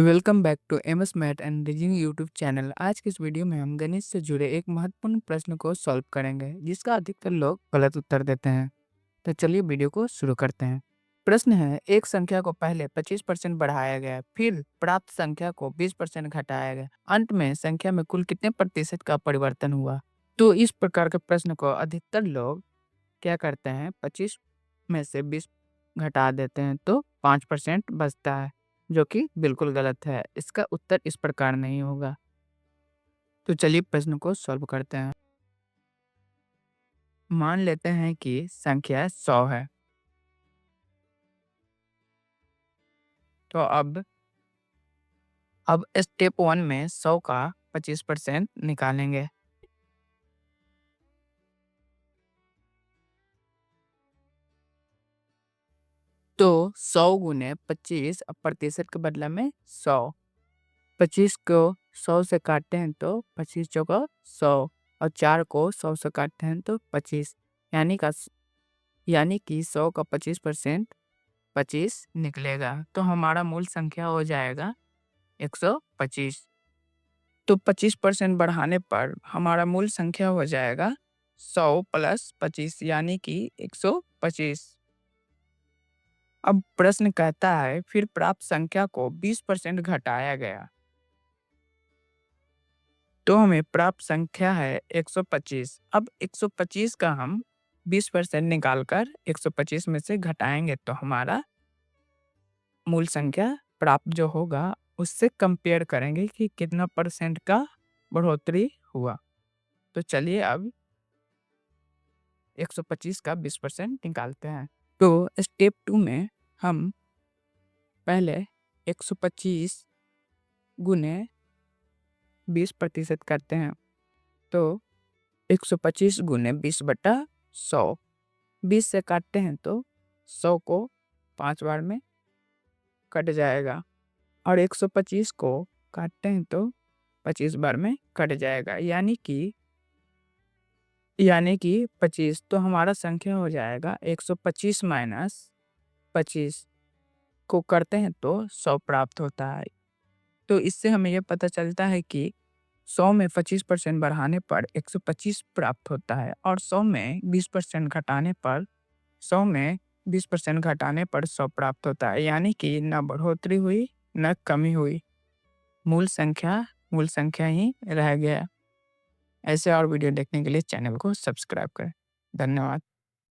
Welcome back to MS math and reasoning YouTube channel. आज की इस वीडियो में हम गणित से जुड़े एक महत्वपूर्ण प्रश्न को सॉल्व करेंगे जिसका अधिकतर लोग गलत उत्तर देते हैं। तो चलिए वीडियो को शुरू करते हैं। प्रश्न है, एक संख्या को पहले 25% बढ़ाया गया, फिर प्राप्त संख्या को 20% घटाया गया, अंत में संख्या में कुल कितने प्रतिशत का परिवर्तन हुआ। तो इस प्रकार के प्रश्न को अधिकतर लोग क्या करते हैं, 25 में से 20 घटा देते हैं तो 5% बचता है, जो कि बिल्कुल गलत है। इसका उत्तर इस प्रकार नहीं होगा। तो चलिए प्रश्न को सॉल्व करते हैं। मान लेते हैं कि संख्या 100 है। तो अब स्टेप 1 में 100 का 25% निकालेंगे। तो 100 गुने 25, अब प्रतिशत के बदले में 100। 25 को 100 से काटते हैं तो 25 चौका 100, और 4 को 100 से काटते हैं तो 25, यानी कि 100 का 25% 25 निकलेगा। तो हमारा मूल संख्या हो जाएगा 125। तो 25% बढ़ाने पर हमारा मूल संख्या हो जाएगा 100 प्लस 25, यानी कि 125। अब प्रश्न कहता है फिर प्राप्त संख्या को 20% घटाया गया। तो हमें प्राप्त संख्या है 125। अब 125 का हम 20% निकालकर 125 में से घटाएंगे तो हमारा मूल संख्या प्राप्त जो होगा उससे कंपेयर करेंगे कि कितना परसेंट का बढ़ोतरी हुआ। तो चलिए अब 125 का 20% निकालते हैं। तो स्टेप 2 में हम पहले 125 गुने 20% करते हैं। तो 125 गुने 20/100, 20 से काटते हैं तो 100 को 5 बार में कट जाएगा, और 125 को काटते हैं तो 25 बार में कट जाएगा, यानी कि 25। तो हमारा संख्या हो जाएगा 125 माइनस 25 को करते हैं तो 100 प्राप्त होता है। तो इससे हमें यह पता चलता है कि 100 में 25% बढ़ाने पर 125 प्राप्त होता है, और 100 में 20% घटाने पर 100 प्राप्त होता है, यानी कि न बढ़ोतरी हुई न कमी हुई। मूल संख्या ही रह गया। ऐसे और वीडियो देखने के लिए चैनल को सब्सक्राइब करें। धन्यवाद।